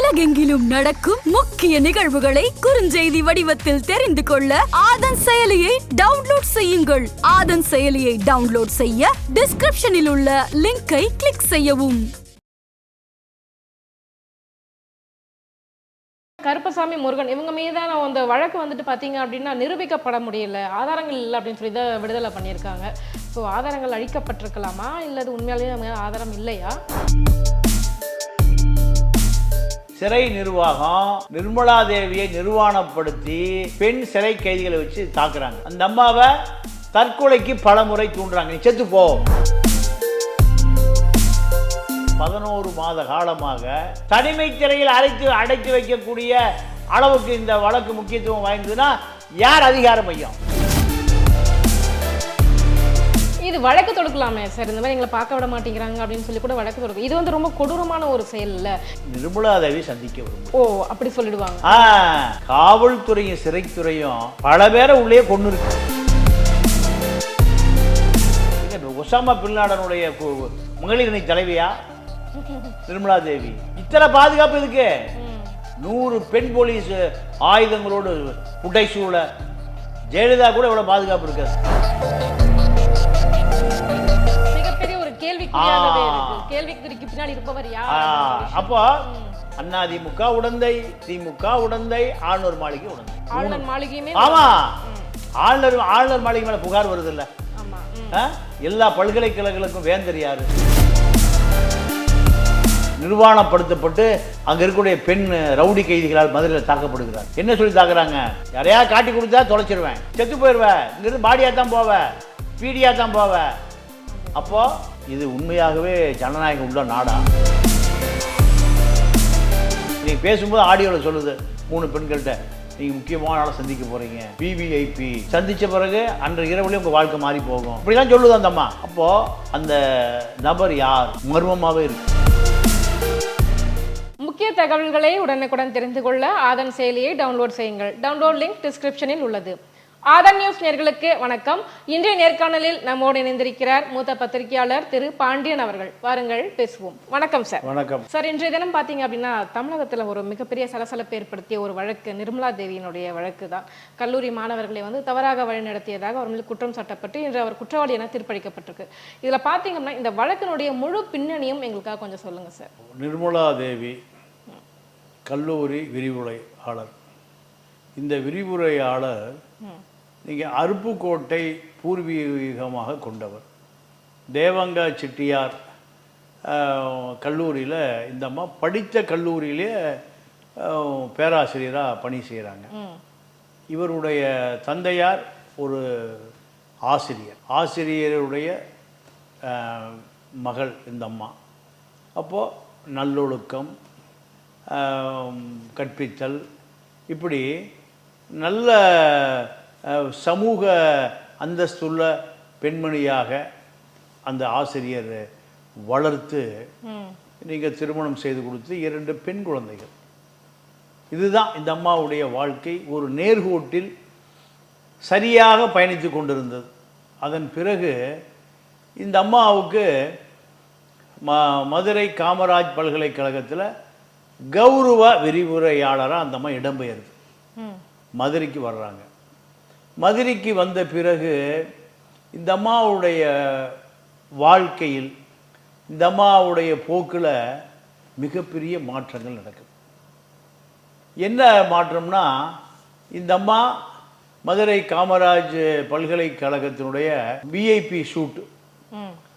உலகெங்கிலும் நடக்கும் முக்கிய நிகழ்வுகளை குறுஞ்செய்தி வடிவத்தில் தெரிந்து கொள்ள ஆதன் செயலியை டவுன்லோட் செய்யுங்கள். ஆதன் செயலியை டவுன்லோட் செய்ய டிஸ்கிரிப்ஷனில் உள்ள லிங்கை கிளிக் செய்யவும். கருப்பசாமி, முருகன் இவங்க மீதான அந்த வழக்கு வந்துட்டு பார்த்தீங்க அப்படின்னா நிரூபிக்கப்பட முடியல, ஆதாரங்கள் இல்லை அப்படின்னு சொல்லி தான் விடுதலை பண்ணியிருக்காங்க. ஸோ ஆதாரங்கள் அழிக்கப்பட்டிருக்கலாமா, இல்லை அது உண்மையாலேயே ஆதாரம் இல்லையா? சிறை நிர்வாகம் நிர்மலா தேவியை நிர்வாணப்படுத்தி பெண் சிறை கைதிகளை வச்சு தாக்குறாங்க. அந்த அம்மாவை தற்கொலைக்கு பல முறை தூண்டுறாங்க. நீ செத்து போ. 11 மாத காலமாக தனிமை சிறையில் அடைத்து வைக்கக்கூடிய அளவுக்கு இந்த வழக்கு முக்கியத்துவம் வாய்ந்ததுன்னா யார் அதிகார மையம்? இது வழக்கு தொடுக்கலாமே சார், இந்த மாதிரி எங்களை பார்க்க விட மாட்டேங்கிறாங்க அப்படின்னு சொல்லி கூட வழக்கு தொடுக்கும். இது வந்து ரொம்ப கொடூரமான ஒரு செயல் இல்ல. நிர்மலா தேவி சந்திக்க விரும்பும். ஓ, அப்படி சொல்லிடுவாங்க. காவல்துறையும் சிறைத்துறையும் பல பேரை உள்ளே கொண்டு இருக்கு. ஒசாமா பின் லாடனுடைய மகளிரணி தலைவியா நிர்மலா தேவி? இத்தனை பாதுகாப்பு இதுக்கு 100 பெண் போலீஸ் ஆயுதங்களோடு புடைசூழ ஜெயலலிதா கூட இவ்வளவு பாதுகாப்பு இருக்கு. கேள்விக்கு பின்னாடி இருப்பவர் யார்? அப்போ அதிமுக உடந்தை, திமுக உடந்தை, ஆளுநர் மாளிகை உடந்தை. ஆளுநர் மாளிகையுமே ஆமா, ஆளுநர் மாளிகை மேல புகார் வருது இல்ல? எல்லா பல்கலைக்கழகங்களுக்கும் வேந்தர் யாரு? நிர்வாணப்படுத்தப்பட்டு அங்க இருக்கக்கூடிய பெண் ரவுடி கைதிகளால் மதுரையில் தாக்கப்படுகிறார். என்ன சொல்லி தாக்குறாங்க? யாரையா காட்டி கொடுத்தா தொலைச்சிருவேன், செத்து போயிருவேன், இங்கிருந்து பாடியா தான் போவேன், பீடியா தான் போவேன். அப்போ இது உண்மையாகவே ஜனநாயகம் உள்ள நாடா? நீங்க பேசும்போது ஆடியோவில் சொல்லுது 3 பெண்கள்கிட்ட நீங்க முக்கியமான ஆளை சந்திக்க போறீங்க, விவிஐபி சந்திச்ச பிறகு அன்று இரவுலேயே உங்க வாழ்க்கை மாறி போகும், இப்படிதான் சொல்லுது அந்த அம்மா. அப்போ அந்த நபர் யார்? மர்மமாவே இருக்கு. முக்கிய தகவல்களை உடனுக்குடன் தெரிந்து கொள்ள ஆதன் செயலியை டவுன்லோட் செய்யுங்கள். டவுன்லோட் லிங்க் டிஸ்கிரிப்ஷனில் உள்ளது. ஆதன் நியூஸ் நேயர்களுக்கு வணக்கம். இன்றைய நேர்காணலில் நம்மோடு இணைந்திருக்கிறார் மூத்த பத்திரிகையாளர் திரு பாண்டியன் அவர்கள். வாருங்கள் பேசுவோம். வணக்கம் சார். வணக்கம் சார். இன்றைய தினம் பார்த்தீங்க அப்படின்னா தமிழகத்தில் ஒரு மிகப்பெரிய சலசலப்பை ஏற்படுத்திய ஒரு வழக்கு நிர்மலா தேவியினுடைய வழக்கு தான். கல்லூரி மாணவர்களை தவறாக வழிநடத்தியதாக அவர் மீது குற்றம் சாட்டப்பட்டு இன்று அவர் குற்றவாளி என தீர்ப்பளிக்கப்பட்டிருக்கு. இதில் பார்த்தீங்கன்னா இந்த வழக்கினுடைய முழு பின்னணியும் எங்களுக்காக கொஞ்சம் சொல்லுங்க சார். நிர்மலா தேவி கல்லூரி விரிவுரையாளர். இந்த விரிவுரையாளர் நீங்கள் அருப்புக்கோட்டை பூர்வீகமாக கொண்டவர். தேவங்கா செட்டியார் கல்லூரியில் இந்த அம்மா படித்த கல்லூரியிலே பேராசிரியராக பணி செய்கிறாங்க. இவருடைய தந்தையார் ஒரு ஆசிரியருடைய மகள் இந்த அம்மா. அப்போது நல்லொழுக்கம், கற்பித்தல், இப்படி நல்ல சமூக அந்தஸ்துள்ள பெண்மணியாக அந்த ஆசிரியர் வளர்த்து நீங்கள் திருமணம் செய்து கொடுத்து 2 பெண் குழந்தைகள். இதுதான் இந்த அம்மாவுடைய வாழ்க்கை. ஒரு நேர்கோட்டில் சரியாக பயணித்து கொண்டிருந்தது. அதன் பிறகு இந்த அம்மாவுக்கு மதுரை காமராஜ் பல்கலைக்கழகத்தில் கௌரவ விரிவுரையாளராக அந்த அம்மா இடம்பெயர்ந்து மதுரைக்கு வர்றாங்க. மதுரைக்கு வந்த பிறகு இந்த அம்மாவுடைய வாழ்க்கையில், இந்த அம்மாவுடைய போக்கில் மிகப்பெரிய மாற்றங்கள் நடக்குது. என்ன மாற்றம்னா, இந்த அம்மா மதுரை காமராஜ் பல்கலைக்கழகத்தினுடைய விஐபி ஷூட்,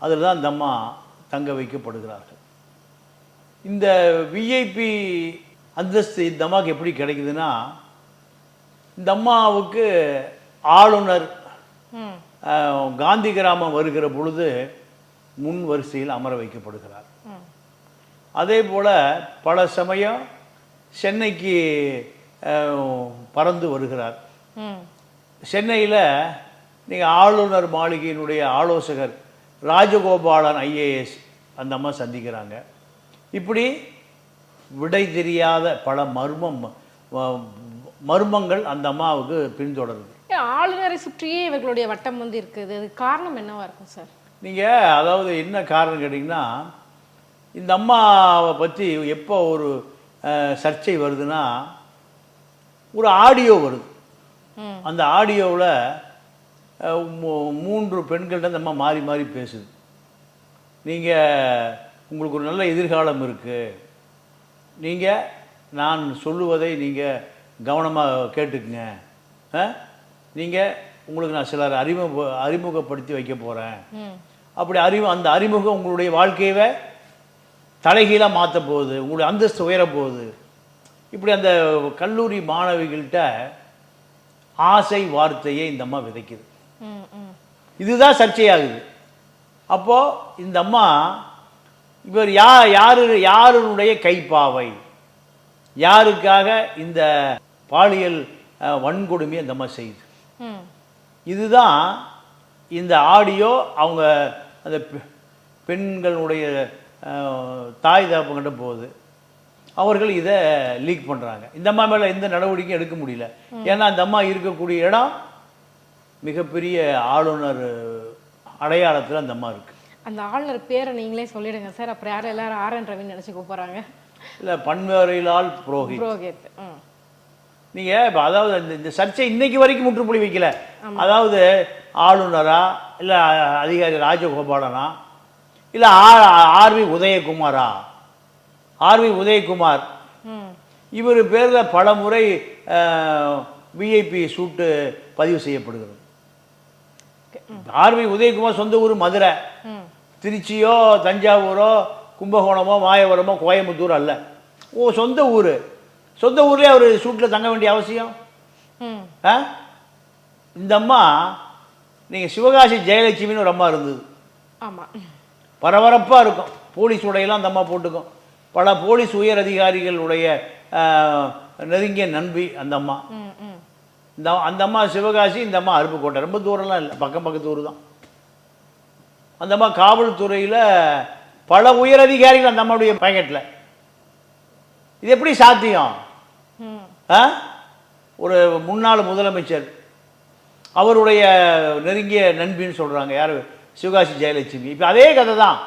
அதில் தான் இந்த அம்மா தங்க வைக்கப்படுகிறார்கள். இந்த விஐபி அந்தஸ்து இந்த அம்மாவுக்கு எப்படி கிடைக்குதுன்னா, இந்த அம்மாவுக்கு ஆளுநர் காந்தி கிராமம் வருகிற பொழுது முன் வரிசையில் அமர வைக்கப்படுகிறார். அதே போல் பல சமயம் சென்னைக்கு பறந்து வருகிறார். சென்னையில் நீங்கள் ஆளுநர் மாளிகையினுடைய ஆலோசகர் ராஜகோபாலன் ஐஏஎஸ் அந்த அம்மா சந்திக்கிறாங்க. இப்படி விடை தெரியாத பல மர்மங்கள் அந்த அம்மாவுக்கு பின்தொடருது. ஆளுநரை சுற்றியே இவர்களுடைய வட்டம் இருக்குது. அது காரணம் என்னவா இருக்கும் சார்? நீங்கள் அதாவது என்ன காரணம் கேட்டிங்கன்னா, இந்த அம்மாவை பற்றி எப்போ ஒரு சர்ச்சை வருதுன்னா ஒரு ஆடியோ வருது. அந்த ஆடியோவில் 3 பெண்கள்கிட்ட அந்த அம்மா மாறி மாறி பேசுது. நீங்கள் உங்களுக்கு ஒரு நல்ல எதிர்காலம் இருக்குது, நீங்கள் நான் சொல்லுவதை நீங்கள் கவனமாக கேட்டுக்குங்க, நீங்கள் உங்களுக்கு நான் சிலர் அறிமுகப்படுத்தி வைக்க போகிறேன், அப்படி அந்த அறிமுகம் உங்களுடைய வாழ்க்கையவே தலைகீழாக மாற்ற போகுது, உங்களுடைய அந்தஸ்து உயர போகுது. இப்படி அந்த கல்லூரி மாணவிகள்கிட்ட ஆசை வார்த்தையை இந்த அம்மா விதைக்குது. இதுதான் சர்ச்சையாகுது. அப்போது இந்த அம்மா இவர் யாருடைய கைப்பாவை, யாருக்காக இந்த பாலியல் வன்கொடுமையை இந்த அம்மா செய்யுது. இதுதான் இந்த ஆடியோ அவங்க அந்த பெண்களுடைய தாய் தகப்பங்கிட்ட போகுது. அவர்கள் இதை லீக் பண்ணுறாங்க. இந்த அம்மா மேலே எந்த நடவடிக்கையும் எடுக்க முடியல. ஏன்னா அந்த அம்மா இருக்கக்கூடிய இடம் மிகப்பெரிய ஆளுநர் அடையாளத்தில் அந்த அம்மா இருக்குது. அந்த ஆளுநர் பேரை நீங்களே சொல்லிடுங்க சார், அப்புறம் யாரும் எல்லாரும் ஆர்.என். ரவின்னு நினச்சி கூப்பிட்றாங்க. இல்லை, பன்வாரிலால் புரோஹித். நீங்கள் இப்போ அதாவது இந்த சர்ச்சை இன்னைக்கு வரைக்கும் முற்றுப்புள்ளி வைக்கல. அதாவது ஆளுநரா, இல்லை அதிகாரி ராஜகோபாலனா, இல்லை ஆர்வி உதயகுமாரா, ஆர்வி உதயகுமார் இவர் பேரில் பல முறை விஐபி சூட்டு பதிவு செய்யப்படுகிறது. ஆர்வி உதயகுமார் சொந்த ஊர் மதுரை, திருச்சியோ தஞ்சாவூரோ கும்பகோணமோ மாயவரமோ கோயம்புத்தூர் அல்ல. சொந்த ஊர். சொந்த ஊர்லேயே அவர் சூட்டில் தங்க வேண்டிய அவசியம்? இந்த அம்மா நீங்கள் சிவகாசி ஜெயலட்சுமின்னு ஒரு அம்மா இருந்தது. ஆமாம், பரபரப்பாக இருக்கும். போலீஸ் உடையெல்லாம் அந்த அம்மா போட்டுக்கும். பல போலீஸ் உயர் அதிகாரிகளுடைய நெருங்கிய நண்பி அந்த அம்மா. அந்த அம்மா சிவகாசி, இந்த அம்மா அருப்புக்கோட்டை. ரொம்ப தூரம்லாம் இல்லை, பக்கத்து ஊர் தான். அந்த அம்மா காவல்துறையில் பல உயர் அதிகாரிகள் அந்த அம்மாவுடைய பாக்கெட்டில். இது எப்படி சாத்தியம்? ஒரு முன்னாள் முதலமைச்சர் அவருடைய நெருங்கிய நண்பின்னு சொல்கிறாங்க. யார்? சிவகாசி ஜெயலட்சுமி. இப்போ அதே கதை தான்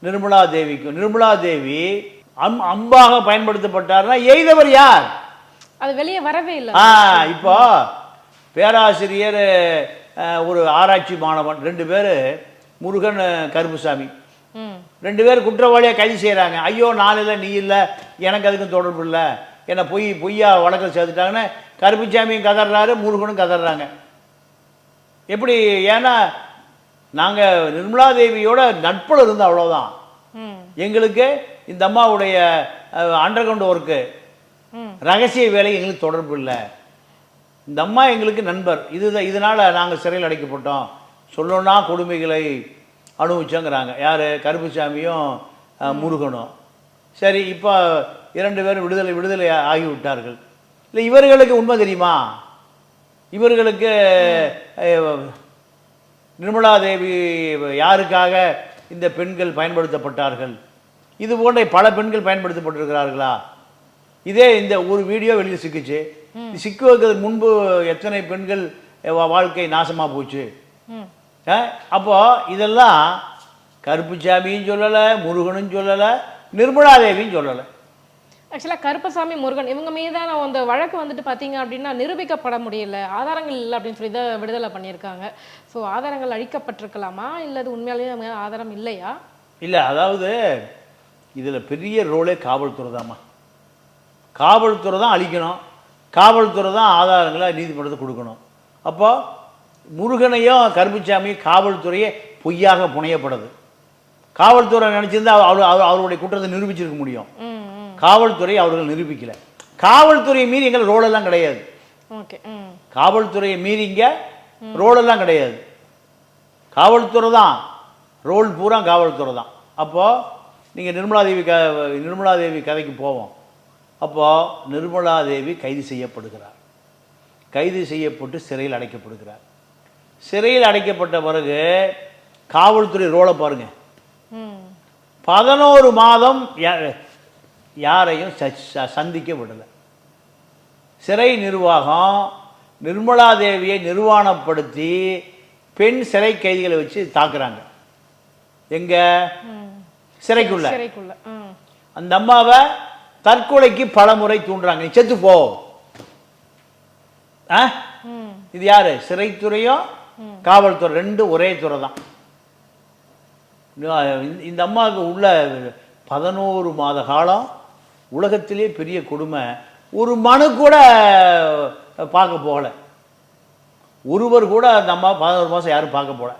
நிர்மலா தேவிக்கும். நிர்மலா தேவி அம்பாக பயன்படுத்தப்பட்டார்னா எய்தவர் யார்? அது வெளியே வரவே இல்லை. இப்போ பேராசிரியர், ஒரு ஆராய்ச்சி மாணவன், 2 பேர், முருகன் கருப்புசாமி, 2 பேர் குற்றவாளியாக கைது செய்கிறாங்க. ஐயோ நான் இல்லை, நீ இல்லை, எனக்கு அதுக்கும் தொடர்பு இல்லை, என்னை பொய்யா வழக்கில் சேர்த்துட்டாங்கன்னு கருப்புசாமியும் கதறாரு, முருகனும் கதறாங்க. எப்படி? ஏன்னா நாங்கள் நிர்மலா தேவியோட நட்பில் இருந்தோம், அவ்வளோதான். எங்களுக்கு இந்த அம்மாவுடைய அண்டர் கிரவுண்ட் ஒர்க்கு, ரகசிய வேலை எங்களுக்கு தொடர்பு இல்லை. இந்த அம்மா எங்களுக்கு நண்பர். இதனால் நாங்கள் சிறையில் அடைக்கப்பட்டோம், சொல்லணும்னா கொடுமைகளை அனுபவிச்சோங்கிறாங்க. யார்? கருப்புசாமியும் முருகனும். சரி, இப்போ 2 பேரும் விடுதலை ஆகிவிட்டார்கள். இல்லை, இவர்களுக்கு உண்மை தெரியுமா? இவர்களுக்கு நிர்மலா தேவி யாருக்காக இந்த பெண்கள் பயன்படுத்தப்பட்டார்கள், இது போன்ற பல பெண்கள் பயன்படுத்தப்பட்டிருக்கிறார்களா? இதே இந்த ஒரு வீடியோ வெளியில் சிக்குச்சு. சிக்குவதற்கு முன்பு எத்தனை பெண்கள் வாழ்க்கை நாசமாக போச்சு. அப்போ இதெல்லாம் கருப்புசாமியும் சொல்லலை, முருகனும் சொல்லலை, நிர்மலா தேவியும் சொல்லலை. ஆக்சுவலாக கருப்பசாமி, முருகன் இவங்க மீதான அந்த வழக்கு வந்துட்டு பார்த்தீங்க அப்படின்னா நிரூபிக்கப்பட முடியல, ஆதாரங்கள் இல்லை அப்படின்னு சொல்லி தான் விடுதலை பண்ணியிருக்காங்க. ஸோ ஆதாரங்கள் அழிக்கப்பட்டிருக்கலாமா, இல்லை அது உண்மையாலேயே ஆதாரம் இல்லையா? இல்லை, அதாவது இதில் பெரிய ரோலே காவல்துறை தாம்மா. காவல்துறை தான் அழிக்கணும், காவல்துறை தான் ஆதாரங்களை நீதிமன்றத்தை கொடுக்கணும். அப்போ முருகனையும் கருப்புசாமியும் காவல்துறையே பொய்யாக புனையப்படுது. காவல்துறை நினச்சிருந்தா அவருடைய குற்றத்தை நிரூபிச்சிருக்க முடியும். காவல்துறை அவர்கள் நிரூபிக்கல. காவல்துறையை மீறி எங்கள் ரோலெல்லாம் கிடையாது. காவல்துறையை மீறி இங்கே ரோலெல்லாம் கிடையாது. காவல்துறை தான் ரோல், பூரா காவல்துறை தான். அப்போது நீங்கள் நிர்மலா தேவி கதைக்கு போவோம். அப்போது நிர்மலா தேவி கைது செய்யப்படுகிறார். கைது செய்யப்பட்டு சிறையில் அடைக்கப்படுகிறார். சிறையில் அடைக்கப்பட்ட பிறகு காவல்துறை ரோலை பாருங்க. 11 மாதம் யாரையும் சந்திக்க விடலை. சிறை நிர்வாகம் நிர்மலா தேவியை நிர்வாணப்படுத்தி பெண் சிறை கைதிகளை வச்சு தாக்குறாங்க. எங்க? சிறைக்குள்ள. அந்த அம்மாவை தற்கொலைக்கு பல முறை தூண்டுறாங்க, நீ செத்து போ. இது யாரு? சிறைத்துறையும் காவல்துறை ரெண்டும் ஒரே துறை தான். இந்த அம்மாவுக்கு உள்ள 11 மாத காலம் உலகத்திலே பெரிய கொடுமை. ஒரு மனு கூட பார்க்க போகல, ஒருவர் கூட அந்த அம்மா 11 மாதம் யாரும் பார்க்க போகல.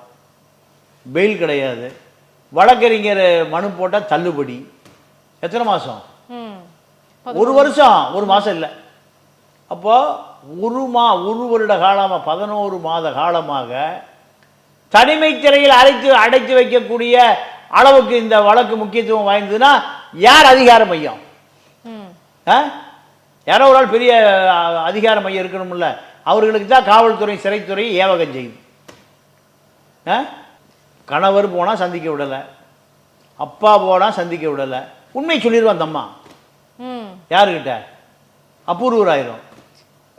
பெயில் கிடையாது. வழக்கறிஞர் மனு போட்டால் தள்ளுபடி. எத்தனை மாதம்? 1 வருஷம், 1 மாதம் இல்லை. அப்போ ஒரு வருட காலமாக 11 மாத காலமாக தனிமை சிறையில் அடைத்து வைக்கக்கூடிய அளவுக்கு இந்த வழக்கு முக்கியத்துவம் வாய்ந்ததுன்னா யார் அதிகார மையம்? யாரோ ஒரு ஆள் பெரிய அதிகார மையம் இருக்கணும்ல. அவர்களுக்கு தான் காவல்துறை சிறைத்துறை ஏவகம் செய்யுது. கணவர் போனால் சந்திக்க விடலை, அப்பா போனால் சந்திக்க விடலை. உண்மை சொல்லிடுவான் தம்மா. யாருக்கிட்ட? அபூர்வராயிரும்.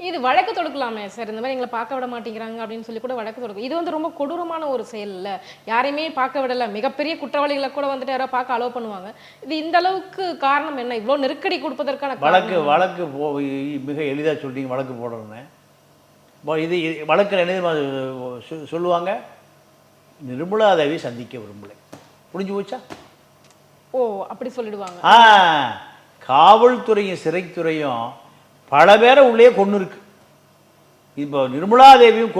இது வழக்கு தொடுக்கலாமே சார், இந்த மாதிரி எங்களை பார்க்க விட மாட்டேங்கிறாங்க அப்படின்னு சொல்லி கூட வழக்கு தொடுக்கும். இது வந்து ரொம்ப கொடூரமான ஒரு செயல் இல்லை, யாரையுமே பார்க்க விடலை. மிகப்பெரிய குற்றவாளிகளை கூட வந்துட்டு யாரோ பார்க்க அலோவ் பண்ணுவாங்க. இது இந்த அளவுக்கு காரணம் என்ன? இவ்வளோ நெருக்கடி கொடுப்பதற்கான வழக்கு மிக எளிதாக சொல்லிட்டீங்க. வழக்கு போடுறேன்னு இது வழக்கில் என்ன சொல்லுவாங்க? நிர்மலா தேவி சந்திக்க விரும்பலை, புரிஞ்சு போச்சா? ஓ, அப்படி சொல்லிடுவாங்க. காவல்துறையும் சிறைத்துறையும் பல பேரை உள்ளே கொண்டு இருக்கு. இப்போ நிர்மலா தேவியும்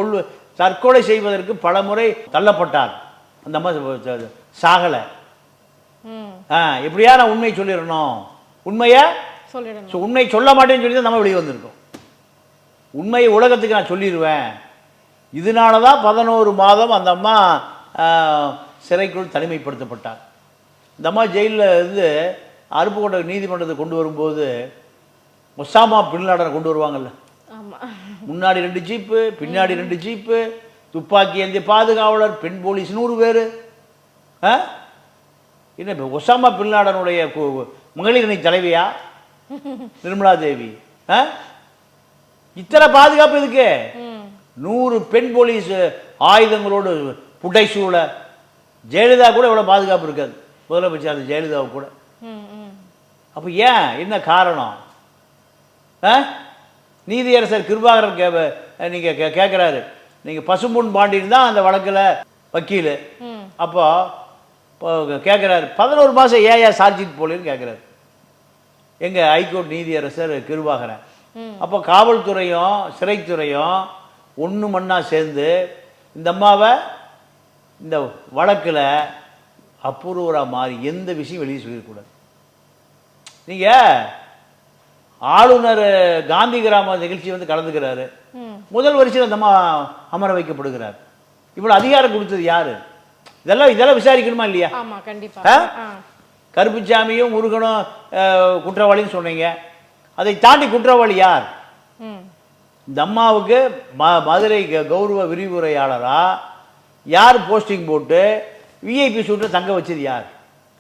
தற்கொலை செய்வதற்கு பல முறை தள்ளப்பட்டார். அந்த மாதிரி சாகலை. எப்படியா நான் உண்மை சொல்லிடணும், உண்மையை உண்மை சொல்ல மாட்டேன்னு சொல்லி தான் நம்ம வெளியே வந்திருக்கோம். உண்மையை உலகத்துக்கு நான் சொல்லிடுவேன். இதனால தான் 11 மாதம் அந்த அம்மா சிறைக்குள் தனிமைப்படுத்தப்பட்டார். இந்த அம்மா ஜெயிலில் இருந்து அருப்புக்கோட்டை நீதிமன்றத்தை கொண்டு வரும்போது ஒசாமா பின் லாடனை கொண்டு வருவாங்கல்ல, முன்னாடி 2 ஜீப்பு, பின்னாடி 2 ஜீப்பு, துப்பாக்கி ஏந்திய பாதுகாவலர், பெண் போலீஸ் 100 பேர். என்ன இப்போ ஒசாமா பின் லாடனுடைய மகளிர் அணி தலைவியா நிர்மலா தேவி? இத்தனை பாதுகாப்பு எதுக்கு? 100 பெண் போலீஸ் ஆயுதங்களோடு புடைசூழ. ஜெயலலிதா கூட இவ்வளோ பாதுகாப்பு இருக்காது, முதலமைச்சர் ஜெயலலிதாவை கூட. அப்போ ஏன், என்ன காரணம்? நீதியரசர் கிருபாகரன் நீங்கள் கேட்குறாரு, நீங்கள் பசும்பொன் பாண்டியன் தான் அந்த வழக்கில் வக்கீல். அப்போ கேட்குறாரு 11 மாதம் ஏன் சார்ஜிட் போலேன்னு கேட்குறாரு எங்கள் ஹைகோர்ட் நீதியரசர் கிருபாகரன். அப்போ காவல்துறையும் சிறைத்துறையும் ஒன்று மண்ணா சேர்ந்து இந்த அம்மாவை இந்த வழக்கில் அபூர்வராக மாறி எந்த விஷயம் வெளியே சொல்லிடக்கூடாது. நீங்கள் ஆளுநர் காந்தி கிராம நிகழ்ச்சி வந்து கலந்துக்கிறாரு, முதல் வரிசையில் அந்த அம்மா அமர வைக்கப்படுகிறார். இவ்வளோ அதிகாரம் கொடுத்தது யாரு? இதெல்லாம் விசாரிக்கணுமா இல்லையா? கருப்புச்சாமியும் முருகனும் குற்றவாளின்னு சொன்னீங்க, அதை தாண்டி குற்றவாளி யார்? இந்த அம்மாவுக்கு மதுரை கௌரவ விரிவுரையாளரா யார் போஸ்டிங் போட்டு விஐபி சூட்டில் தங்க வச்சது யார்?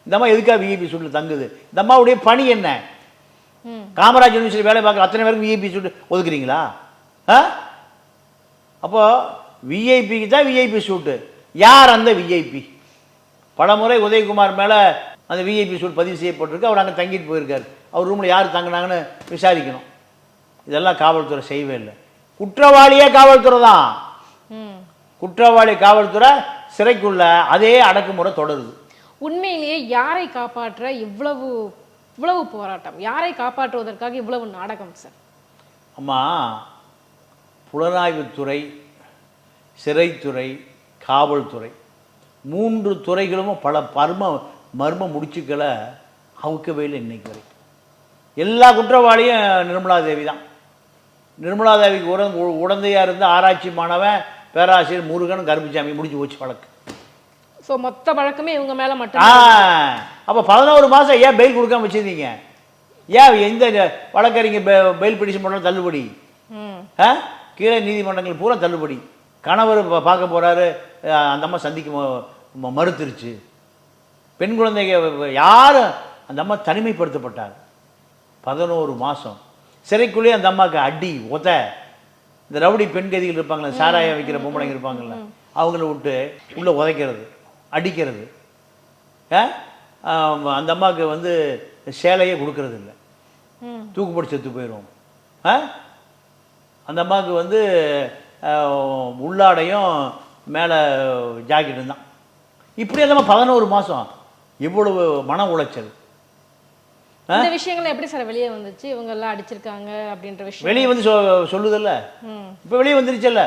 இந்த அம்மா எதுக்காக விஐபி சூட்டில் தங்குது? இந்த அம்மாவுடைய பணி என்ன? காமராஜ் யூனிவர்சிட்டி வேலை பார்க்குற அத்தனை பேருக்கு விஐபி சூட்டு ஒதுக்குறீங்களா? அப்போ விஐபிக்கு தான் விஐபி சூட்டு. யார் அந்த விஐபி? பல முறை உதயகுமார் மேலே அந்த விஐபி சூட் பதிவு செய்யப்பட்டிருக்கு. அவர் அங்கே தங்கிட்டு போயிருக்காரு. அவர் ரூமில் யார் தங்கினாங்கன்னு விசாரிக்கணும். இதெல்லாம் காவல்துறை செய்யவே இல்லை. குற்றவாளியே காவல்துறை தான். குற்றவாளி காவல்துறை, சிறைக்குள்ள அதே அடக்குமுறை தொடருது. உண்மையிலேயே யாரை காப்பாற்ற இவ்வளவு போராட்டம்? யாரை காப்பாற்றுவதற்காக இவ்வளவு நாடகம் சார்? அம்மா, புலனாய்வுத்துறை, சிறைத்துறை, காவல்துறை 3 துறைகளும் பல மர்ம முடிச்சுக்களை அவுக்கவே இல்லை இன்னைக்கு வரைக்கும். எல்லா குற்றவாளியும் நிர்மலா தேவி தான். நிர்மலா தேவிக்கு உடந்தையாக இருந்த ஆராய்ச்சி மாணவன் பேராசிரியர் முருகன் கருப்புச்சாமி முடிஞ்சு போச்சு வழக்கு. ஸோ மொத்த வழக்குமே இவங்க மேலே மட்டும். அப்போ 11 மாதம் ஏன் பெயில் கொடுக்காம வச்சுருந்தீங்க? ஏன் எந்த வழக்கறிஞர் பெயில் பிடிஷன் பண்ணாலும் தள்ளுபடி? கீழே நீதிமன்றங்கள் பூரா தள்ளுபடி. கணவர் பார்க்க போகிறாரு, அந்த அம்மா சந்திக்க மறுத்துருச்சு. பெண் குழந்தைங்க யாரும், அந்த அம்மா தனிமைப்படுத்தப்பட்டார். 11 மாதம் சிறைக்குள்ளேயே அந்த அம்மாவுக்கு அடி ஒத்த. இந்த ரவுடி பெண் கைதிகள் இருப்பாங்களே, சாராயம் வைக்கிற பொம்பளைங்க இருப்பாங்கள்ல, அவங்கள விட்டு உள்ளே உதைக்கிறது, அடிக்கிறது. அந்த அம்மாவுக்கு வந்து சேலையே கொடுக்கறது இல்லை. தூக்கு போட்டு செத்து போயிடும். அந்த அம்மாவுக்கு வந்து உள்ளாடையும் மேலே ஜாக்கெட்டு தான். இப்படி அந்த 11 மாதம் இவ்வளவு மன உளைச்சல். இந்த விஷயங்கள் எப்படி சார் வெளியே வந்துச்சு? இவங்க எல்லாம் அடிச்சிருக்காங்க அப்படின்ற விஷயம் வெளியே வந்து சொல்லுதல்ல, இப்போ வெளியே வந்துருச்சல்ல.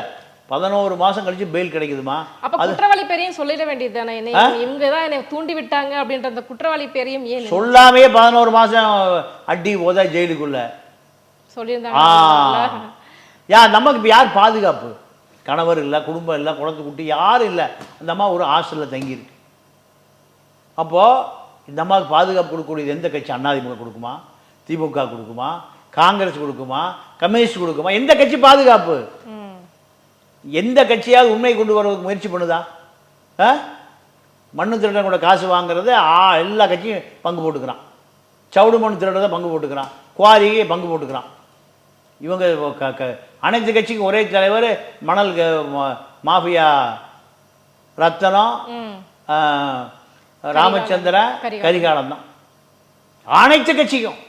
11 மாதம் கழிச்சு பெயில் கிடைக்குதுமா. அப்ப குற்றவாளி பேரையும் சொல்லிட வேண்டியது தானே? இவங்க தான் என்னை தூண்டி விட்டாங்க அப்படின்ற அந்த குற்றவாளி பேரையும் ஏன் சொல்லாமே 11 மாதம் அடி போதா ஜெயிலுக்குள்ள சொல்லியிருந்தாங்க? நமக்கு இப்போ யார் பாதுகாப்பு? கணவர் இல்லை, குடும்பம் இல்லை, குழந்தை குட்டி யாரும் இல்லை. அந்த அம்மா ஒரு ஹாஸ்டலில் தங்கியிருக்கு. அப்போது இந்த அம்மாவுக்கு பாதுகாப்பு கொடுக்கக்கூடியது எந்த கட்சி? அதிமுக கொடுக்குமா? திமுக கொடுக்குமா? காங்கிரஸ் கொடுக்குமா? கம்யூனிஸ்ட் கொடுக்குமா? எந்த கட்சி பாதுகாப்பு? எந்த கட்சியாவது உண்மை கொண்டு வரதுக்கு முயற்சி பண்ணுதா? மண்ணு திருடன் கூட காசு வாங்குறது எல்லா கட்சியும் பங்கு போட்டுக்கிறான். சவுடு மண் திருடதை பங்கு போட்டுக்கிறான். குவாரியை பங்கு போட்டுக்கிறான். இவங்க அனைத்து கட்சிக்கும் ஒரே தலைவர். மணல் மாஃபியா ரத்தனம், ராமச்சந்திரன், கரிகாலம் தான். அனைத்து கட்சிக்கும்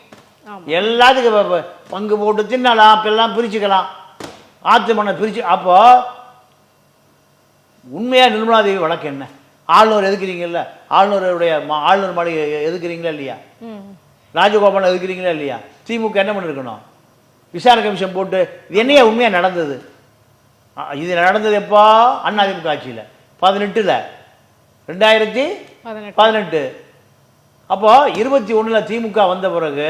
எல்லாத்துக்கும் பங்கு போட்டு தின்னலாம், இப்பெல்லாம் பிரிச்சுக்கலாம், ஆத்து மண்ணை பிரிச்சு. அப்போ உண்மையா நிர்மலாதேவி வழக்கு என்ன? ஆளுநர் எதுக்குறீங்கல்ல, ஆளுநருடைய ஆளுநர் மாளிகை எதுக்குறீங்களா இல்லையா? ராஜகோபாலன் எதுக்குறீங்களா இல்லையா? திமுக என்ன பண்ணிருக்கணும்? விசாரணை கமிஷன் போட்டு இது என்னையா உண்மையா நடந்தது? இது நடந்தது எப்போ? அதிமுக ஆட்சியில் 2018. அப்போ 21 திமுக வந்த பிறகு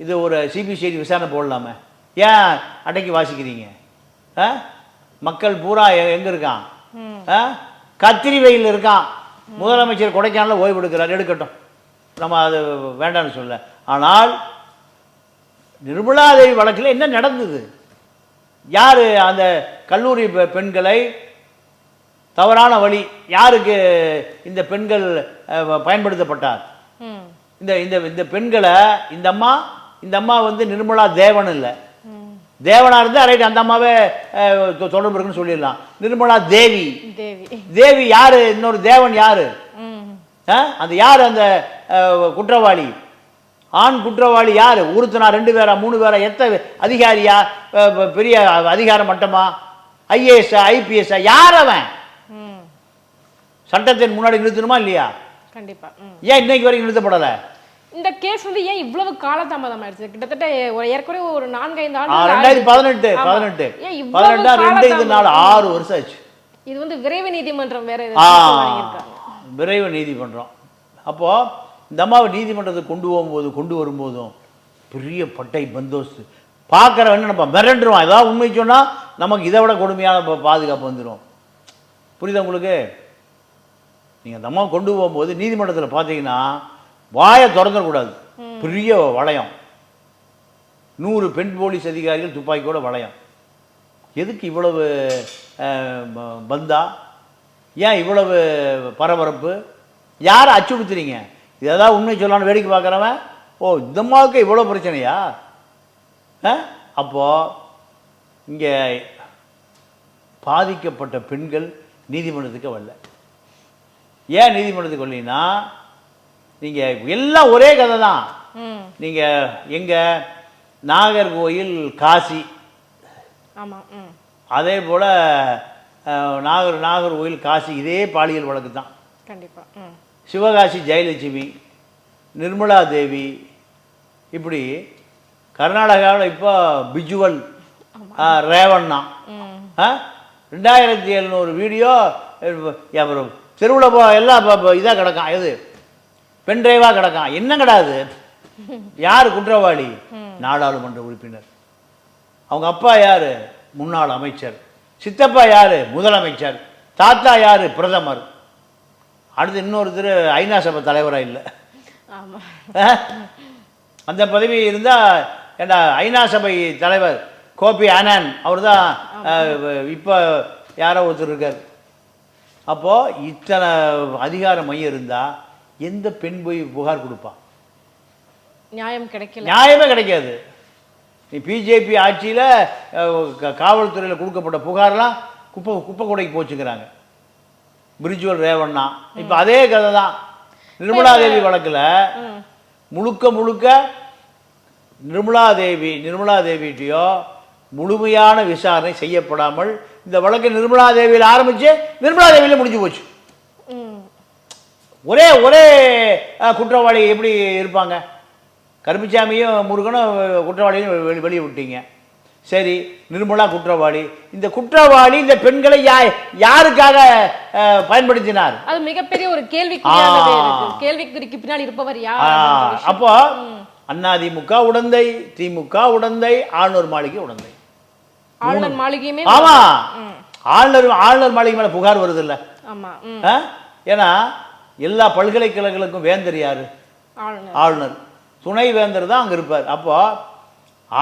இது ஒரு சிபிசிஐடி விசாரணை போடலாமே. ஏன் அடக்கி வாசிக்கிறீங்க? மக்கள் பூரா எங்க இருக்கான்? கத்திரி வெயில் இருக்கான். முதலமைச்சர் கொடைக்கானல ஓய்வு எடுக்கிறார், எடுக்கட்டும், நம்ம அது வேண்டாம்னு சொல்ல. ஆனால் நிர்மலாதேவி வழக்கில் என்ன நடந்தது? யாரு அந்த கல்லூரி பெண்களை தவறான வழி, யாருக்கு இந்த பெண்கள் பயன்படுத்தப்பட்டார்? இந்த இந்த பெண்களை இந்த அம்மா வந்து நிர்மலா தேவன் இல்லை. தேவனா இருந்தா ரைட், அந்த அம்மாவே தொடர்பு இருக்குன்னு சொல்லிடலாம். நிர்மலா தேவி. தேவி யாரு? இன்னொரு தேவன் யாரு? அந்த யாரு அந்த குற்றவாளி? ஆண் குற்றவாளி யாரு? ஒருத்தனா, 2 பேரா, 3 பேரா? எத்தனை அதிகாரியா? பெரிய அதிகார மட்டமா? IAS, IPS? யார் அவன்? சட்டத்தின் முன்னாடி நிறுத்தணுமா இல்லையா? கண்டிப்பா. ஏன் இன்னைக்கு வரைக்கும் நிறுத்தப்படல? இந்த கேஸ் வந்து ஏன் இவ்வளவு காலதாமதம் ஆயிடுச்சு? கிட்டத்தட்ட ஏற்கனவே ஒரு 4-5 ஆண்டு. 2018 6 வருஷம் ஆச்சு. இது வந்து விரைவு நீதிமன்றம் வேற விரைவு நீதிமன்றம். அப்போ இந்த அம்மாவை நீதிமன்றத்துக்கு கொண்டு வரும்போதும் பெரிய பட்டை பந்தோஸ்து. பார்க்குறவன் நம்ம மிரண்டுருவான். ஏதாவது உண்மை சொன்னால் நமக்கு இதை விட கொடுமையான பாதுகாப்பு வந்துடும். புரியுதா உங்களுக்கு? நீங்கள் அந்த அம்மாவை கொண்டு போகும்போது நீதிமன்றத்தில் பார்த்தீங்கன்னா வாயை திறந்துடக்கூடாது. பெரிய வளையம், 100 பெண் போலீஸ் அதிகாரிகள் துப்பாக்கியோட வளையம். எதுக்கு இவ்வளவு பந்தா? ஏன் இவ்வளவு பரபரப்பு? யாரை அச்சுறுத்துறீங்க? இதெல்லாம் உண்மை சொல்லலான்னு வேடிக்கை பார்க்குறவன் இந்த அம்மாவுக்கு இவ்வளோ பிரச்சனையா? அப்போ இங்கே பாதிக்கப்பட்ட பெண்கள் நீதிமன்றத்துக்கு வரல. ஏன் நீதிமன்றத்துக்கு வரலைன்னா, நீங்கள் எல்லாம் ஒரே கதை தான். நீங்கள் எங்கள் நாகர்கோயில், காசி, அதே போல் நாகர்கோயில், காசி இதே பாலியல் வழக்கு தான். கண்டிப்பாக. சிவகாசி ஜெயலட்சுமி, நிர்மலா தேவி, இப்படி கர்நாடகாவில் இப்போ பிஜுவல் ரேவண்ணா 2700 வீடியோ தெருவில் எல்லாம் இதாக கிடக்கான். எது பென்ட்ரைவாக கிடக்கான். என்ன கிடாது? யார் குற்றவாளி? நாடாளுமன்ற உறுப்பினர். அவங்க அப்பா யாரு? முன்னாள் அமைச்சர். சித்தப்பா யாரு? முதலமைச்சர். தாத்தா யாரு? பிரதமர். அடுத்து இன்னொருத்தர் ஐநா சபை தலைவராக இல்லை. அந்த பதவி இருந்தால் ஏண்டா ஐநா சபை தலைவர் கோபி ஆனன் அவர் தான் இப்போ யாரோ ஒருத்தர் இருக்கார். அப்போது இத்தனை அதிகார மையம் இருந்தால் எந்த பெண் போய் புகார் கொடுப்பான்? நியாயம் கிடைக்கல, நியாயமே கிடைக்காது. நீ பிஜேபி ஆட்சியில் காவல்துறையில் கொடுக்கப்பட்ட புகார்லாம் குப்பை கூடைக்கு போச்சுக்கிறாங்க. பிரிஜுவல் ரேவண்ணா இப்போ அதே கதை தான். நிர்மலா தேவி வழக்கில் முழுக்க நிர்மலா தேவிட்டையோ முழுமையான விசாரணை செய்யப்படாமல் இந்த வழக்கு நிர்மலா தேவியில் ஆரம்பிச்சு நிர்மலா தேவியில முடிஞ்சு போச்சு. ஒரே ஒரே குற்றவாளி எப்படி இருப்பாங்க? கருப்புசாமியும் முருகனும் குற்றவாளியும் வெளியே விட்டீங்க. சரி, நிர்மலா குற்றவாளி. இந்த குற்றவாளி இந்த பெண்களை யாருக்காக பயன்படுத்தினார்? அது மிகப்பெரிய ஒரு கேள்விக்குறியானதே இருக்கு. கேள்விக்குறிக்கு பின்னாடி இருப்பவர் யார்? அப்போ அதிமுக உடந்தை, திமுக உடந்தை, ஆளுநர் மாளிகை உடந்தை. ஆளுநர் மாளிகையுமே ஆமா, ஆளுநர் மாளிகை மேல புகார் வருது இல்ல? ஆமா. ஏன்னா எல்லா பல்கலைக்கழகங்களுக்கும் வேந்தர் யாரு? ஆளுநர். துணை வேந்தர் தான் அங்க இருப்பார். அப்போ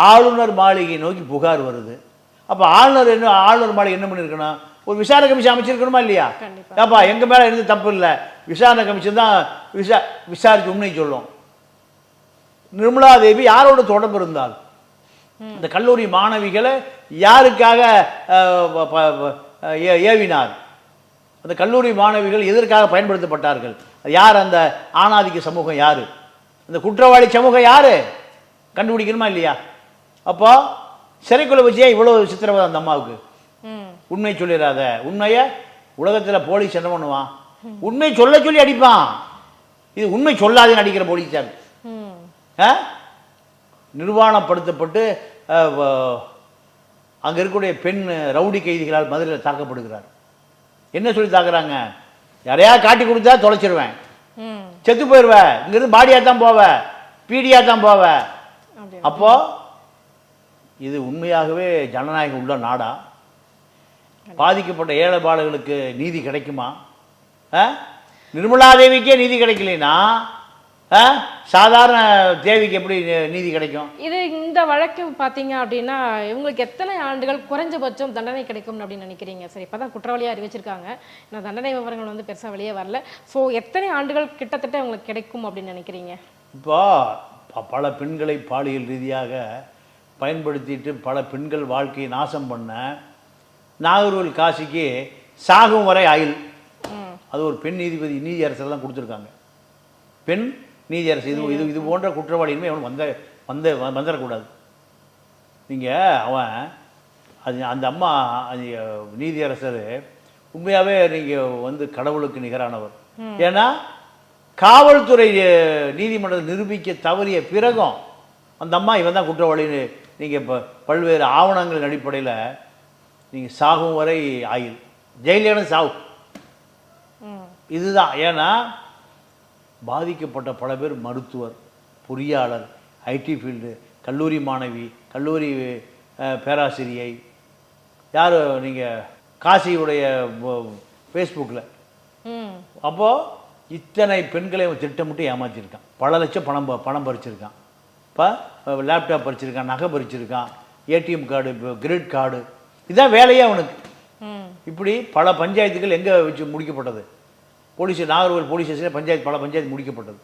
ஆளுநர் மாளிகை நோக்கி புகார் வருது. அப்ப ஆளுநர் மாளிகை என்ன பண்ணிருக்கணும்? ஒரு விசாரணை கமிஷன் அமைச்சிருக்கணுமா இல்லையா? அப்பா எங்க மேல இருந்து தப்பு இல்லை, விசாரணை கமிஷன் தான் விசாரிச்சு உண்மை சொல்லும். நிர்மலா தேவி யாரோட தொடர்பு இருந்தால் இந்த கல்லூரி மாணவிகளை யாருக்காக ஏவினார்? அந்த கல்லூரி மாணவிகள் எதற்காக பயன்படுத்தப்பட்டார்கள்? யார் அந்த ஆணாதிக்க சமூகம்? யாரு அந்த குற்றவாளி சமூகம்? யாரு கண்டுபிடிக்கணுமா இல்லையா? அப்போ சிறைக்குள்ள வச்சியா இவ்வளவு சித்திரவதை அந்த அம்மாவுக்கு? உண்மை சொல்லிடாத. உண்மைய உலகத்துல போலீஸ் என்ன பண்ணுவான்? உண்மை சொல்ல சொல்லி அடிப்பான். இது உண்மை சொல்லாதேன்னு அடிக்கிற போலீஸார். நிர்வாணப்படுத்தப்பட்டு அங்க இருக்கக்கூடிய பெண் ரவுடி கைதிகளால் மதுரையில் தாக்கப்படுகிறார். என்ன சொல்லி தாக்குறாங்க? யாரையா காட்டி கொடுத்தா தொலைச்சிருவேன், செத்து போயிடுவேன், இங்கிருந்து பாடியா தான் போவ, பீடியா தான் போவ. அப்போ இது உண்மையாகவே ஜனநாயகம் உள்ள நாடா? பாதிக்கப்பட்ட ஏழை பாலர்களுக்கு நீதி கிடைக்குமா? நிர்மலா தேவிக்கே நீதி கிடைக்கலனா சாதாரண தேவிக்கு எப்படி நீதி கிடைக்கும்? இது இந்த வழக்கு பார்த்தீங்க அப்படின்னா இவங்களுக்கு எத்தனை ஆண்டுகள் குறைஞ்சபட்சம் தண்டனை கிடைக்கும் அப்படின்னு நினைக்கிறீங்க? சரி, இப்போதான் குற்றவாளியாக அறிவிச்சிருக்காங்க, நான் தண்டனை விவரங்கள் வந்து பெருசாக வெளியே வரல. ஸோ எத்தனை ஆண்டுகள் கிட்டத்தட்ட உங்களுக்கு கிடைக்கும் அப்படின்னு நினைக்கிறீங்க? இப்போ பல பெண்களை பாலியல் ரீதியாக பயன்படுத்திட்டு பல பெண்கள் வாழ்க்கையை நாசம் பண்ண நாகர்கோவில் காசிக்கு சாகும் வரை ஆயுள். அது ஒரு பெண் நீதியரசர் தான் கொடுத்துருக்காங்க. பெண் நீதியரசு. இது போன்ற குற்றவாளியுமே அவன் வந்துடக்கூடாது. நீங்கள் அவன் அந்த அம்மா நீதியரசர் உண்மையாகவே நீங்கள் கடவுளுக்கு நிகரானவர். ஏன்னா காவல்துறை நீதிமன்றத்தை நிரூபிக்க தவறிய பிறகும் அந்த அம்மா இவன் தான் குற்றவாளின்னு நீங்கள் இப்போ பல்வேறு ஆவணங்களின் அடிப்படையில் நீங்கள் சாகும் வரை ஆயுள், ஜெயிலியான சாவு. இதுதான். ஏன்னா பாதிக்கப்பட்ட பல பேர் மருத்துவர், பொறியாளர், ஐடி ஃபீல்டு, கல்லூரி மாணவி, கல்லூரி பேராசிரியை, யார் நீங்கள் காசியுடைய ஃபேஸ்புக்கில். அப்போது இத்தனை பெண்களை திட்டமிட்டு ஏமாற்றிருக்கான். பல லட்சம் பணம் பறிச்சிருக்கான். இப்போ லேப்டாப் பறிச்சிருக்கான், நகை பறிச்சிருக்கான், ஏடிஎம் கார்டு, கிரெடிட் கார்டு. இதுதான் வேலையே அவனுக்கு. இப்படி பல பஞ்சாயத்துகள் எங்கே வச்சு முடிக்கப்பட்டது? நாகர்கோவில் போலீஸ் ஸ்டேஷனில் பல பஞ்சாயத்து முடிக்கப்பட்டது.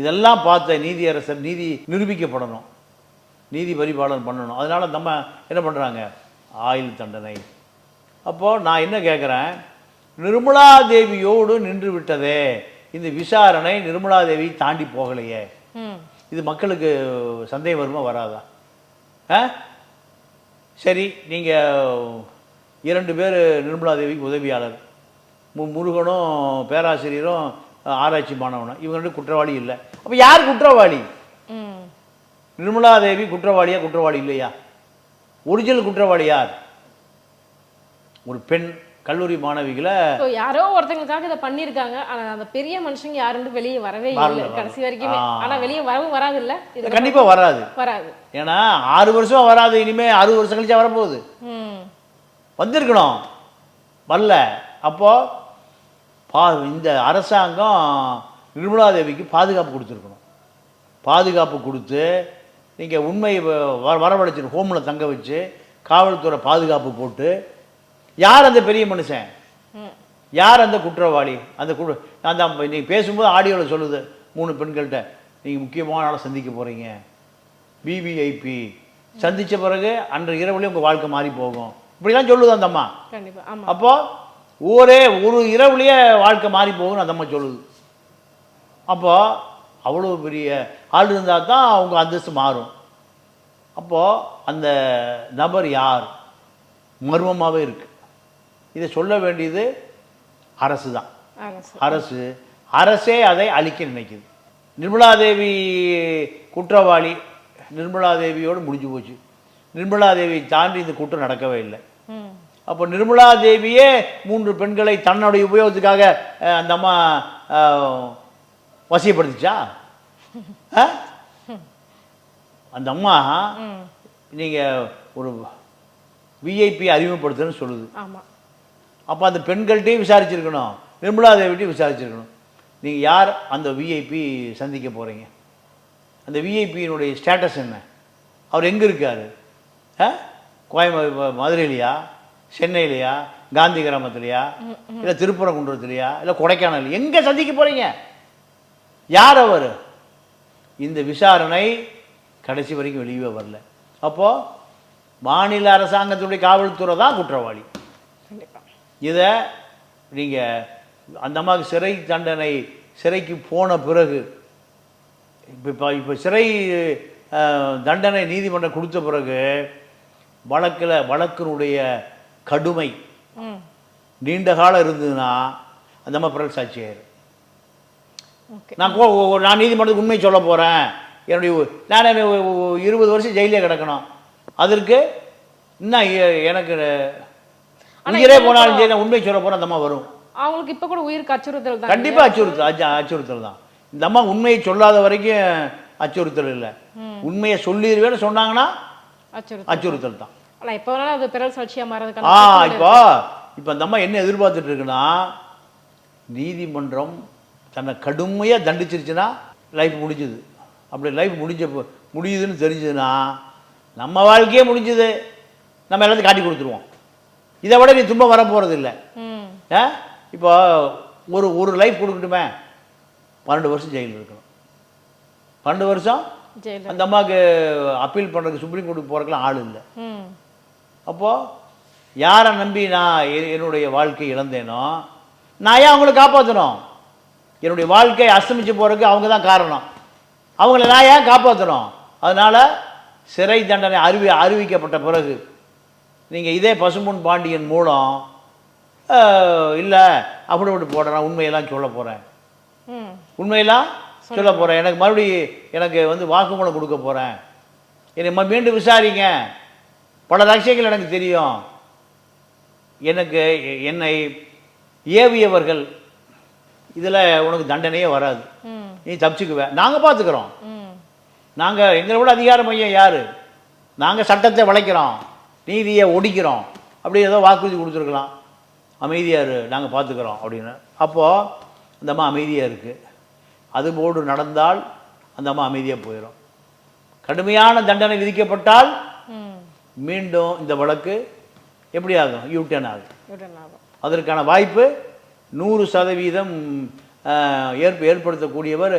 இதெல்லாம் பார்த்த நீதியரசர் நீதி நிரூபிக்கப்படணும், நீதி பரிபாலனம் பண்ணணும். அதனால நம்ம என்ன பண்ணுறாங்க? ஆயுள் தண்டனை. அப்போது நான் என்ன கேட்குறேன், நிர்மலா தேவியோடு நின்று விட்டதே இந்த விசாரணை, நிர்மலா தேவி தாண்டி போகலையே, இது மக்களுக்கு சந்தேகம் வருமா வராதா? சரி, நீங்கள் 2 பேர் நிர்மலா தேவிக்கு உதவியாளர், முருகனும் பேராசிரியரும் ஆராய்ச்சி மாணவனும், இவங்க 2 குற்றவாளி இல்லை. அப்போ யார் குற்றவாளி? நிர்மலா தேவி குற்றவாளியா குற்றவாளி இல்லையா? ஒரிஜினல் குற்றவாளி யார்? ஒரு பெண் கல்லூரி மாணவிகளை யாரோ ஒருத்தங்களுக்காக இதை பண்ணியிருக்காங்க. ஆனால் அந்த பெரிய மனுஷங்க யாருன்னு வெளியே வரவே இல்லை கடைசி வரைக்கும். ஆனால் வெளியே வரவும் வராது இல்லை, இது கண்டிப்பாக வராது. ஏன்னா 6 வருஷம் வராது, இனிமே 60 வருஷம் கழிச்சா வரப்போகுது. வந்திருக்கணும், வரல. அப்போ இந்த அரசாங்கம் நிர்மலா தேவிக்கு பாதுகாப்பு கொடுத்துருக்கணும். பாதுகாப்பு கொடுத்து நீங்கள் உண்மை வரவழைச்சிரு, ஹோமில் தங்க வச்சு காவல்துறை பாதுகாப்பு போட்டு, யார் அந்த பெரிய மனுஷன், யார் அந்த குற்றவாளி? அந்த நீங்கள் பேசும்போது ஆடியோவில் சொல்லுது 3 பெண்கள்கிட்ட, நீங்கள் முக்கியமான ஆளை சந்திக்க போகிறீங்க, விவிஐபி, சந்தித்த பிறகு அன்று இரவுலேயே உங்கள் வாழ்க்கை மாறி போகும், இப்படிலாம் சொல்லுது அந்த அம்மா. அப்போ ஒரு இரவுலேயே வாழ்க்கை மாறி போகும்னு அந்த அம்மா சொல்லுது. அப்போ அவ்வளோ பெரிய ஆள் இருந்தால் தான் அவங்க அந்தஸ்து மாறும். அப்போது அந்த நபர் யார் மர்மமாகவே இருக்கு. இதை சொல்ல வேண்டியது அரசு தான். அரசே அதை அழிக்க நினைக்குது. நிர்மலாதேவி குற்றவாளி, நிர்மலாதேவியோடு முடிஞ்சு போச்சு. நிர்மலாதேவி தாண்டி இந்த குற்றம் நடக்கவே இல்லை. அப்போ நிர்மலாதேவியே 3 பெண்களை தன்னுடைய உபயோகத்துக்காக அந்த அம்மா வசியப்படுத்திச்சா? அந்த அம்மா நீங்கள் ஒரு விஐபி அறிமுகப்படுத்துன்னு சொல்லுது. அப்போ அந்த பெண்கள்கிட்டையும் விசாரிச்சிருக்கணும், நிர்மலாதேவிட்டையும் விசாரிச்சிருக்கணும். நீங்கள் யார் அந்த விஐபி சந்திக்க போகிறீங்க? அந்த விஐபியினுடைய ஸ்டேட்டஸ் என்ன? அவர் எங்கே இருக்கார்? மதுரையிலையா, சென்னையிலையா, காந்தி கிராமத்துலையா, இல்லை திருப்பரங்குன்றத்துலையா, இல்லை கொடைக்கானல், எங்கே சந்திக்க போகிறீங்க? யார் அவர்? இந்த விசாரணை கடைசி வரைக்கும் வெளியே வரல. அப்போது மாநில அரசாங்கத்துடைய காவல்துறை தான் குற்றவாளி. இதை நீங்கள் அந்த அம்மாவுக்கு சிறை தண்டனை, சிறைக்கு போன பிறகு, இப்போ சிறை தண்டனை நீதிமன்றம் கொடுத்த பிறகு வழக்கினுடைய கடுமை நீண்ட காலம் இருந்ததுன்னா அந்த அம்மா பிறகு சாட்சியாயிரு. நான் நீதிமன்றத்துக்கு உண்மை சொல்ல போகிறேன், நான் 20 வருஷம் ஜெயிலே கிடக்கணும், அதற்கு இன்னும் எனக்கு உயிரே போனாலும் சரி நான் உண்மை சொல்ல போகிறேன், அந்த அம்மா வரும். அவங்களுக்கு இப்போ கூட உயிருக்கு அச்சுறுத்தல் தான். கண்டிப்பாக அச்சுறுத்தல் தான். இந்த அம்மா உண்மையை சொல்லாத வரைக்கும் அச்சுறுத்தல் இல்லை. உண்மையை சொல்லிடுவேன்னு சொன்னாங்கன்னா அச்சுறுத்தல் தான். ஆனால் இப்போ அது பிறல் சாட்சியாக மாறதுக்கான இப்போ அந்த அம்மா என்ன எதிர்பார்த்துட்டு இருக்குன்னா, நீதிமன்றம் தன்னை கடுமையாக தண்டிச்சிருச்சுன்னா லைஃப் முடிஞ்சுது. அப்படி லைஃப் முடியுதுன்னு தெரிஞ்சதுன்னா நம்ம வாழ்க்கையே முடிஞ்சுது, நம்ம எல்லாத்தையும் காட்டி கொடுத்துருவோம். இதை விட நீ துன்பம் வரப்போகிறது இல்லை. இப்போ ஒரு லைஃப் கொடுக்கட்டுமே, 12 வருஷம் ஜெயிலில் இருக்கணும். 12 வருஷம் அந்த அம்மாவுக்கு அப்பீல் பண்ணுறதுக்கு சுப்ரீம் கோர்ட்டுக்கு போகிறதுக்குலாம் ஆள் இல்லை. அப்போது யாரை நம்பி நான் என்னுடைய வாழ்க்கை இழந்தேனோ, நான் ஏன் அவங்கள காப்பாற்றணும்? என்னுடைய வாழ்க்கை அஸ்தமிச்சு போகிறதுக்கு அவங்க தான் காரணம். அவங்கள நான் ஏன் காப்பாற்றணும்? அதனால் சிறை தண்டனை அறிவிக்கப்பட்ட பிறகு நீங்கள் இதே பசும்பொன் பாண்டியன் மூலம் இல்லை அப்படி போடுறேன், உண்மையெல்லாம் சொல்ல போகிறேன், உண்மையெல்லாம் சொல்ல போகிறேன், எனக்கு மறுபடியும் வாக்குமூலம் கொடுக்க போகிறேன், என்னை மீண்டும் விசாரிங்க, பல ரகசியங்கள் எனக்கு தெரியும், என்னை ஏவியவர்கள், இதில் உனக்கு தண்டனையே வராது, நீ தப்பிச்சுக்குவே, நாங்கள் பார்த்துக்கிறோம், நாங்கள் எங்களை விட அதிகார மையம் யார், நாங்கள் சட்டத்தை வளைக்கிறோம், நீதியை ஒடிக்கிறோம், அப்படி ஏதோ வாக்குறுதி கொடுத்துருக்கலாம், அமைதியார் நாங்கள் பார்த்துக்கிறோம் அப்படின்னு. அப்போது அந்த அம்மா அமைதியாக இருக்குது. அதுபோடு நடந்தால் அந்த அம்மா அமைதியாக போயிடும். கடுமையான தண்டனை விதிக்கப்பட்டால் மீண்டும் இந்த வழக்கு எப்படி ஆகும்? யூட்டர்ன் ஆகும். அதற்கான வாய்ப்பு 100% ஏற்படுத்தக்கூடியவர்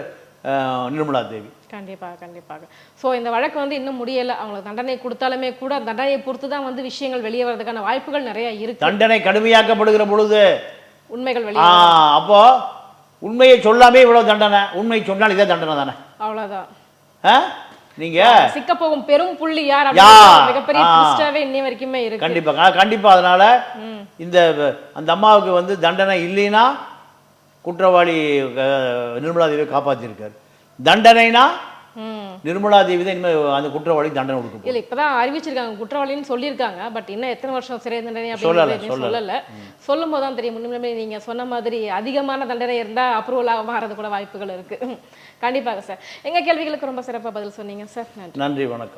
நிர்மலாதேவி. கண்டிப்பாக. ஸோ இந்த வழக்கு இன்னும் முடியலை. அவங்களுக்கு தண்டனை கொடுத்தாலுமே கூட தண்டனையை பொறுத்து தான் விஷயங்கள் வெளியே வரதுக்கான வாய்ப்புகள் நிறைய இருக்கு. தண்டனை கடுமையாக்கப்படுகிற பொழுது உண்மைகள் வெளியே, அப்போ உண்மையை சொல்லாமே இவ்வளவு தண்டனை, உண்மை சொன்னால் இதே தண்டனை தானே, அவ்வளவுதான். நீங்க சிக்க போகும் பெரும் புள்ளி யார்? மிகப்பெரிய ட்விஸ்டாவே இன்னி வரைக்குமே இருக்கு. கண்டிப்பா. அதனால இந்த அந்த அம்மாவுக்கு தண்டனை இல்லைன்னா குற்றவாளி நிர்மலாதேவியை காப்பாற்றிருக்காரு. தண்டனைனா நிர்மலாதேவி தான் இனிமேல் அந்த குற்றவாளி தண்டனை கொடுக்கும். இல்லை, இப்பதான் அறிவிச்சிருக்காங்க குற்றவாளின்னு சொல்லியிருக்காங்க. பட் இன்னும் எத்தனை வருஷம் சிறை தண்டனை அப்படின்னு சொல்லல. சொல்லும் போது தான் தெரியும். முன்னுமே நீங்க சொன்ன மாதிரி அதிகமான தண்டனை இருந்தா அப்ரூவல் மாறது கூட வாய்ப்புகள் இருக்கு. கண்டிப்பாக சார். எங்க கேள்விகளுக்கு ரொம்ப சிறப்பாக பதில் சொன்னீங்க சார். நன்றி, வணக்கம்.